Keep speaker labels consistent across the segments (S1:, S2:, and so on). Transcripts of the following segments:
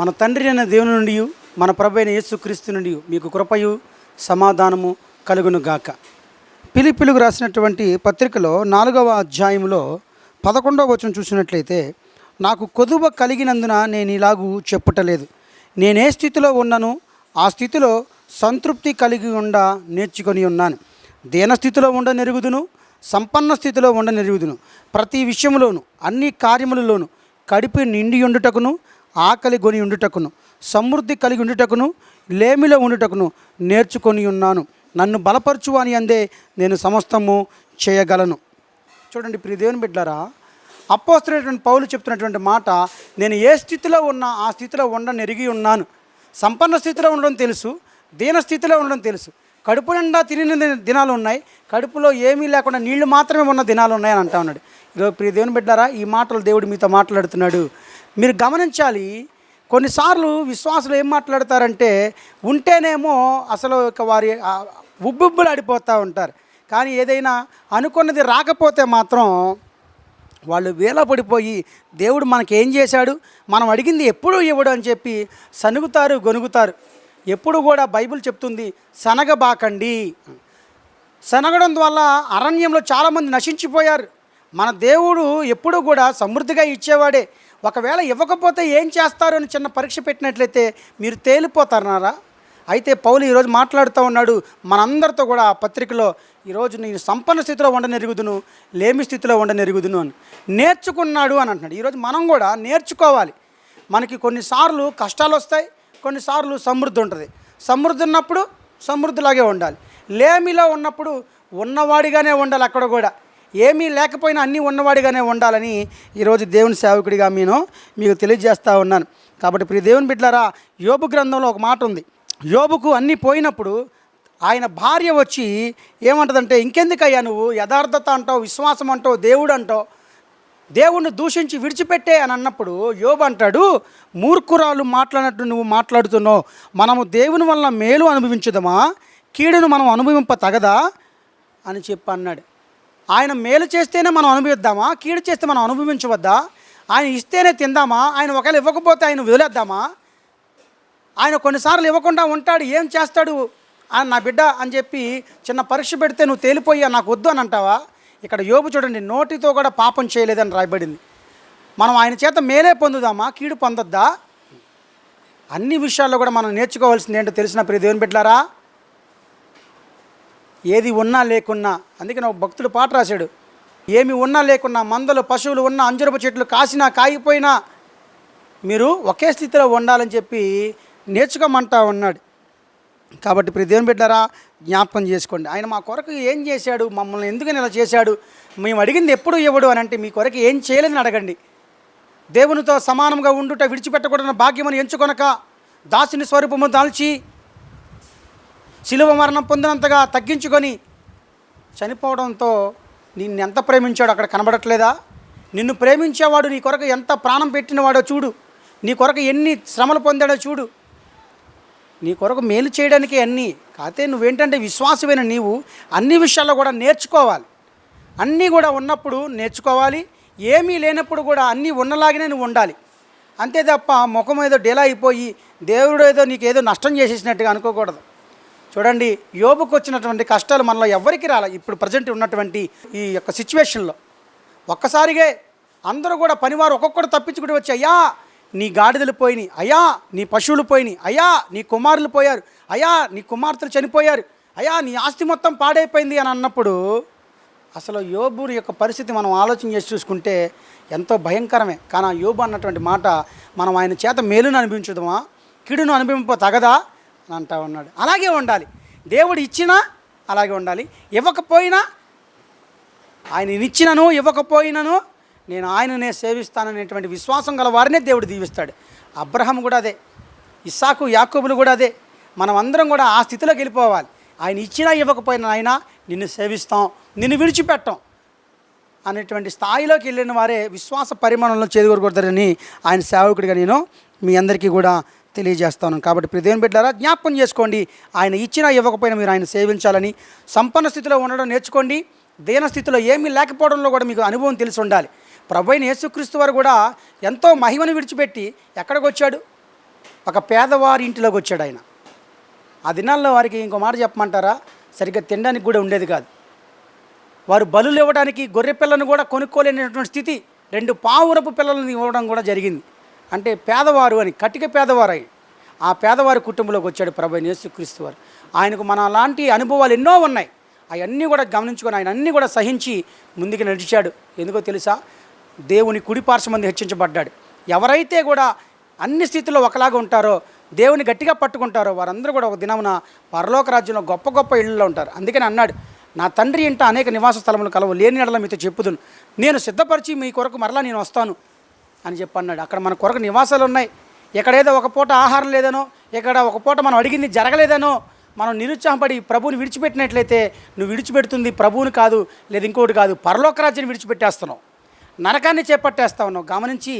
S1: మన తండ్రి అయిన దేవుని నుండి మన ప్రభు అయిన యేసుక్రీస్తు నుండి మీకు కృపయు సమాధానము కలుగును గాక. ఫిలిప్పీయులకు రాసినటువంటి పత్రికలో 4వ అధ్యాయంలో 11వ వచనం చూసినట్లయితే, నాకు కొదువ కలిగినందున నేను ఇలాగూ చెప్పుటలేదు, నేనే స్థితిలో ఉన్నను ఆ స్థితిలో సంతృప్తి కలిగి ఉండ నేర్చుకొని ఉన్నాను. దీనస్థితిలో ఉండ నెరుగుదును, సంపన్న స్థితిలో ఉండ నెరుగుదును. ప్రతి విషయంలోను అన్ని కార్యములలోను కడుపు నిండి ఉండుటకును, ఆకలి గొని ఉండుటకును, సమృద్ధి కలిగి ఉండుటకును, లేమిలో ఉండుటకును నేర్చుకొని ఉన్నాను. నన్ను బలపరచు అని అందే నేను సమస్తము చేయగలను. చూడండి ప్రియ దేవుని బిడ్డలారా, అపోస్తలుడైనటువంటి పౌలు చెప్తున్నటువంటి మాట, నేను ఏ స్థితిలో ఉన్నా ఆ స్థితిలో నెరిగి ఉన్నాను. సంపన్న స్థితిలో ఉండడం తెలుసు, దీన స్థితిలో ఉండడం తెలుసు. కడుపు నిండా తిరిగిన దినాలు ఉన్నాయి, కడుపులో ఏమీ లేకుండా నీళ్లు మాత్రమే ఉన్న దినాలు ఉన్నాయని అంటా ఉన్నాడు. ఈరోజు ప్రియ దేవుని బిడ్డలారా, ఈ మాటలు దేవుడు మీతో మాట్లాడుతున్నాడు. మీరు గమనించాలి, కొన్నిసార్లు విశ్వాసులు ఏం మాట్లాడతారంటే, ఉంటేనేమో అసలు వారి ఉబ్బుబ్బులాడిపోతూ ఉంటారు, కానీ ఏదైనా అనుకున్నది రాకపోతే మాత్రం వాళ్ళు వేలపడిపోయి దేవుడు మనకేం చేశాడు, మనం అడిగింది ఎప్పుడు ఇవ్వడు అని చెప్పి సనుగుతారు, గొనుగుతారు. ఎప్పుడు కూడా బైబిల్ చెప్తుంది, సనగబాకండి. సనగడం వల్ల అరణ్యంలో చాలామంది నశించిపోయారు. మన దేవుడు ఎప్పుడు కూడా సమృద్ధిగా ఇచ్చేవాడే. ఒకవేళ ఇవ్వకపోతే ఏం చేస్తారు అని చిన్న పరీక్ష పెట్టినట్లయితే మీరు తేలిపోతారన్నారా? అయితే పౌలు ఈరోజు మాట్లాడుతూ ఉన్నాడు మనందరితో కూడా ఆ పత్రికలో, ఈరోజు నేను సంపన్న స్థితిలో ఉండనెరుగుదును, లేమి స్థితిలో ఉండనెరుగుదును అని నేర్చుకున్నాడు అని అంటున్నాడు. ఈరోజు మనం కూడా నేర్చుకోవాలి. మనకి కొన్నిసార్లు కష్టాలు వస్తాయి, కొన్నిసార్లు సమృద్ధి ఉంటుంది. సమృద్ధి ఉన్నప్పుడు సమృద్ధిలాగే ఉండాలి, లేమిలో ఉన్నప్పుడు ఉన్నవాడిగానే ఉండాలి. అక్కడ కూడా ఏమీ లేకపోయినా అన్నీ ఉన్నవాడిగానే ఉండాలని ఈరోజు దేవుని సేవకుడిగా మీకు తెలియజేస్తూ ఉన్నాను. కాబట్టి ప్రియ దేవుని బిడ్డలారా, యోబు గ్రంథంలో ఒక మాట ఉంది. యోబుకు అన్నీ పోయినప్పుడు ఆయన భార్య వచ్చి ఏమంటుందంటే, ఇంకెందుకయ్యా నువ్వు యథార్థత అంటావు, విశ్వాసం అంటావు, దేవుడు అంటావు, దేవుణ్ణి దూషించి విడిచిపెట్టే అని అన్నప్పుడు యోబు అంటాడు, మూర్ఖురాలు మాట్లాడినట్టు నువ్వు మాట్లాడుతున్నావు. మనము దేవుని వల్ల మేలు అనుభవించుదామా, కీడును మనం అనుభవింప తగదా అని చెప్పి అన్నాడు. ఆయన మేలు చేస్తేనే మనం అనుభవిద్దామా, కీడు చేస్తే మనం అనుభవించవద్దా? ఆయన ఇస్తేనే తిందామా, ఆయన ఒకవేళ ఇవ్వకపోతే ఆయన వదిలేద్దామా? ఆయన కొన్నిసార్లు ఇవ్వకుండా ఉంటాడు, ఏం చేస్తాడు ఆయన నా బిడ్డ అని చెప్పి చిన్న పరీక్ష పెడితే నువ్వు తేలిపోయా నాకు వద్దు అని అంటావా? ఇక్కడ యోబు చూడండి, నోటితో కూడా పాపం చేయలేదని రాయబడింది. మనం ఆయన చేత మేలే పొందుదామా, కీడు పొందొద్దా? అన్ని విషయాల్లో కూడా మనం నేర్చుకోవాల్సింది ఏంటో తెలిసిన ప్రియ దేవుని బిడ్డలారా, ఏది ఉన్నా లేకున్నా, అందుకే ఒక భక్తుడు పాట రాశాడు, ఏమి ఉన్నా లేకున్నా, మందలు పశువులు ఉన్న, అంజరపు చెట్లు కాసినా కాగిపోయినా మీరు ఒకే స్థితిలో ఉండాలని చెప్పి నేర్చుకోమంటా ఉన్నాడు. కాబట్టి ప్రియ దేవుని బిడ్డలారా, జ్ఞాపకం చేసుకోండి, ఆయన మా కొరకు ఏం చేశాడు, మమ్మల్ని ఎందుకని ఇలా చేశాడు, మేము అడిగింది ఎప్పుడు ఇవ్వడు అని అంటే మీ కొరకు ఏం చేయలేదని అడగండి. దేవునితో సమానంగా ఉండుట విడిచిపెట్టకూడని భాగ్యమని ఎంచుకొనక దాసుని స్వరూపము దాల్చి శిలువ మరణం పొందినంతగా తగ్గించుకొని చనిపోవడంతో నిన్ను ఎంత ప్రేమించాడో అక్కడ కనబడట్లేదా? నిన్ను ప్రేమించేవాడు నీ కొరకు ఎంత ప్రాణం పెట్టినవాడో చూడు, నీ కొరకు ఎన్ని శ్రమలు పొందాడో చూడు, నీ కొరకు మేలు చేయడానికి అన్నీ. కాకపోతే నువ్వేంటంటే విశ్వాసమైన నీవు అన్ని విషయాల్లో కూడా నేర్చుకోవాలి. అన్నీ కూడా ఉన్నప్పుడు నేర్చుకోవాలి, ఏమీ లేనప్పుడు కూడా అన్నీ ఉన్నలాగానే నువ్వు ఉండాలి. అంతే తప్ప ముఖం ఏదో డేలా అయిపోయి దేవుడు ఏదో నీకేదో నష్టం చేసేసినట్టుగా అనుకోకూడదు. చూడండి, యోబుకు వచ్చినటువంటి కష్టాలు మనలో ఎవరికి రాలే. ఇప్పుడు ప్రజెంట్ ఉన్నటువంటి ఈ యొక్క సిచ్యువేషన్లో ఒక్కసారిగా అందరూ కూడా పనివారు ఒక్కొక్కరు తప్పించుకుంటూ వచ్చి, అయ్యా నీ గాడిదలు పోయినాయి, అయ్యా నీ పశువులు పోయినాయి, అయ్యా నీ కుమారులు పోయారు, అయ్యా నీ కుమార్తెలు చనిపోయారు, అయ్యా నీ ఆస్తి మొత్తం పాడైపోయింది అని అన్నప్పుడు అసలు యోబు యొక్క పరిస్థితి మనం ఆలోచన చేసి చూసుకుంటే ఎంతో భయంకరమే. కానీ ఆ యోబు అన్నటువంటి మాట, మనం ఆయన చేత మేలును అనుభవించుదామా, కీడును అనుభవింప తగదా అని అంటా ఉన్నాడు. అలాగే ఉండాలి, దేవుడు ఇచ్చినా అలాగే ఉండాలి, ఇవ్వకపోయినా ఆయన ఇచ్చినను ఇవ్వకపోయినను నేను ఆయననే సేవిస్తాననేటువంటి విశ్వాసం గల వారినే దేవుడు దీవిస్తాడు. అబ్రహాం కూడా అదే, ఇస్సాకు యాకోబులు కూడా అదే. మనం అందరం కూడా ఆ స్థితిలోకి వెళ్ళిపోవాలి. ఆయన ఇచ్చినా ఇవ్వకపోయినా ఆయన నిన్ను సేవిస్తాం, నిన్ను విడిచిపెట్టాం అనేటువంటి స్థాయిలోకి వెళ్ళిన వారే విశ్వాస పరిమాణంలో చేదుకోకూడదని ఆయన సేవకుడిగా నేను మీ అందరికీ కూడా తెలియజేస్తాను. కాబట్టి ప్రియ దేవుని బిడ్డలారా, జ్ఞాపకం చేసుకోండి, ఆయన ఇచ్చినా ఇవ్వకపోయినా మీరు ఆయన సేవించాలని. సంపన్న స్థితిలో ఉండడం నేర్చుకోండి, దీన స్థితిలో ఏమీ లేకపోవడంలో కూడా మీకు అనుభవం తెలిసి ఉండాలి. ప్రభువైన యేసుక్రీస్తు వారు కూడా ఎంతో మహిమను విడిచిపెట్టి ఎక్కడికి వచ్చాడు? ఒక పేదవారి ఇంటిలోకి వచ్చాడు ఆయన. ఆ దినాల్లో వారికి ఇంకో మాట చెప్పమంటారా, సరిగ్గా తినడానికి కూడా ఉండేది కాదు. వారు బలులు ఇవ్వడానికి గొర్రె పిల్లను కూడా కొనుక్కోలేనటువంటి స్థితి, 2 పావురపు పిల్లలను ఇవ్వడం కూడా జరిగింది. అంటే పేదవారు అని, కటిక పేదవారు అయి ఆ పేదవారి కుటుంబంలోకి వచ్చాడు ప్రభువైన యేసుక్రీస్తు వారు. ఆయనకు మన లాంటి అనుభవాలు ఎన్నో ఉన్నాయి. అవన్నీ కూడా గమనించుకొని ఆయన అన్నీ కూడా సహించి ముందుకు నడిచాడు. ఎందుకో తెలుసా, దేవుని కుడిపార్శ్వమందు హెచ్చించబడ్డాడు. ఎవరైతే కూడా అన్ని స్థితిలో ఒకలాగా ఉంటారో, దేవుని గట్టిగా పట్టుకుంటారో, వారందరూ కూడా ఒక దినమున పరలోక రాజ్యంలో గొప్ప గొప్ప ఇళ్ళలో ఉంటారు. అందుకని అన్నాడు, నా తండ్రి ఇంట అనేక నివాస స్థలములు కలవు, లేని ఎడల మీతో చెప్పుదును, నేను సిద్ధపరిచి మీ కొరకు మరలా నేను వస్తాను అని చెప్పి అన్నాడు. అక్కడ మన కొరకు నివాసాలు ఉన్నాయి. ఎక్కడేదో ఒక పూట ఆహారం లేదనో, ఇక్కడ ఒక పూట మనం అడిగింది జరగలేదనో మనం నిరుత్సాహపడి ప్రభువుని విడిచిపెట్టినట్లయితే, నువ్వు విడిచిపెడుతుంది ప్రభువుని కాదు, లేదు ఇంకోటి కాదు, పరలోక రాజ్యాన్ని విడిచిపెట్టేస్తున్నావు, నరకాన్ని చేపట్టేస్తా ఉన్నావు. గమనించి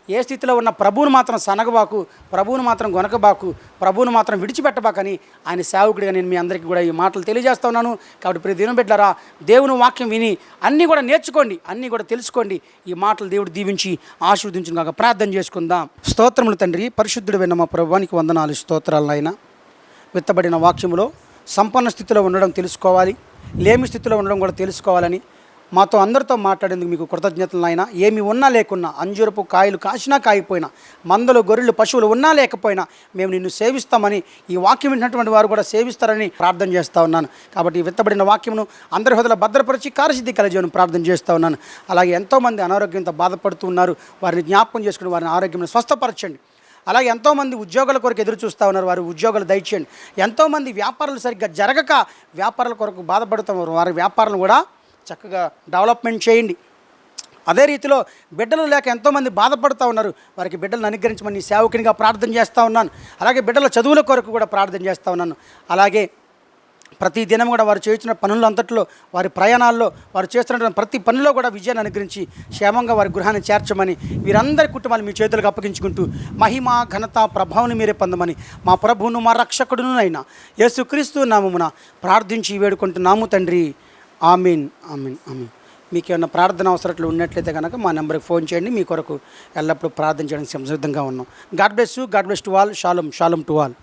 S1: ఏ స్థితిలో ఉన్న ప్రభువును మాత్రం సనగబాకు, ప్రభువును మాత్రం గొనకబాకు, ప్రభువును మాత్రం విడిచిపెట్టబాకని ఆయన సేవకుడిగా నేను మీ అందరికీ కూడా ఈ మాటలు తెలియజేస్తా ఉన్నాను. కాబట్టి ప్రతి దినం బిడ్డలారా, దేవుని వాక్యం విని అన్నీ కూడా నేర్చుకోండి, అన్నీ కూడా తెలుసుకోండి. ఈ మాటలు దేవుడు దీవించి ఆశీర్వదించును కాక. ప్రార్థన చేసుకుందాం. స్తోత్రములు తండ్రి, పరిశుద్ధుడు విన్న మా ప్రభువానికి వందనాలు, స్తోత్రాలు నాయన. విత్తబడిన వాక్యములో సంపన్న స్థితిలో ఉండడం తెలుసుకోవాలి, లేమి స్థితిలో ఉండడం కూడా తెలుసుకోవాలని మాతో అందరితో మాట్లాడేందుకు మీకు కృతజ్ఞతలు నాయన. ఏమి ఉన్నా లేకున్నా, అంజూరపు కాయలు కాసినా కాయిపోయినా, మందలు గొర్రెలు పశువులు ఉన్నా లేకపోయినా మేము నిన్ను సేవిస్తామని ఈ వాక్యం వింటున్నటువంటి వారు కూడా సేవిస్తారని ప్రార్థన చేస్తూ ఉన్నాను. కాబట్టి ఈ విత్తబడిన వాక్యమును అందరి హృదయలో భద్రపరిచి కార్యసిద్ధి కలజేయని ప్రార్థన చేస్తూ ఉన్నాను. అలాగే ఎంతోమంది అనారోగ్యంతో బాధపడుతూ ఉన్నారు, వారిని జ్ఞాపకం చేసుకుని వారిని ఆరోగ్యం స్వస్థపరచండి. అలాగే ఎంతోమంది ఉద్యోగాల కొరకు ఎదురు చూస్తూ ఉన్నారు, వారి ఉద్యోగాలు దయచేయండి. ఎంతోమంది వ్యాపారాలు సరిగ్గా జరగక వ్యాపారాల కొరకు బాధపడుతున్నారు, వారి వ్యాపారాలను కూడా చక్కగా డెవలప్మెంట్ చేయండి. అదే రీతిలో బిడ్డలు లేక ఎంతోమంది బాధపడుతూ ఉన్నారు, వారికి బిడ్డలను అనుగ్రహించమని సేవకునిగా ప్రార్థన చేస్తూ ఉన్నాను. అలాగే బిడ్డల చదువుల కొరకు కూడా ప్రార్థన చేస్తూ ఉన్నాను. అలాగే ప్రతి దినం కూడా వారు చేస్తున్న పనులంతట్లో, వారి ప్రయాణాల్లో, వారు చేస్తున్నటువంటి ప్రతి పనిలో కూడా విజయాన్ని అనుగ్రహించి క్షేమంగా వారి గృహాన్ని చేర్చమని, వీరందరి కుటుంబాలు మీ చేతులకు అప్పగించుకుంటూ మహిమ ఘనత ప్రభావం మీరే పొందమని మా ప్రభువును మా రక్షకుడును అయిన యేసుక్రీస్తు నామమున ప్రార్థించి వేడుకుంటున్నాము తండ్రి. ఆమీన్, ఆమీన్, ఆమీన్. మీకు ఏమైనా ప్రార్థన అవసరాలు ఉన్నట్లయితే కనుక మా నెంబర్కి ఫోన్ చేయండి. మీ కొరకు ఎల్లప్పుడూ ప్రార్థన చేయడానికి సిద్ధంగా ఉన్నాం. God bless you, God bless to all. షాሎም, షాሎም టు ఆల్.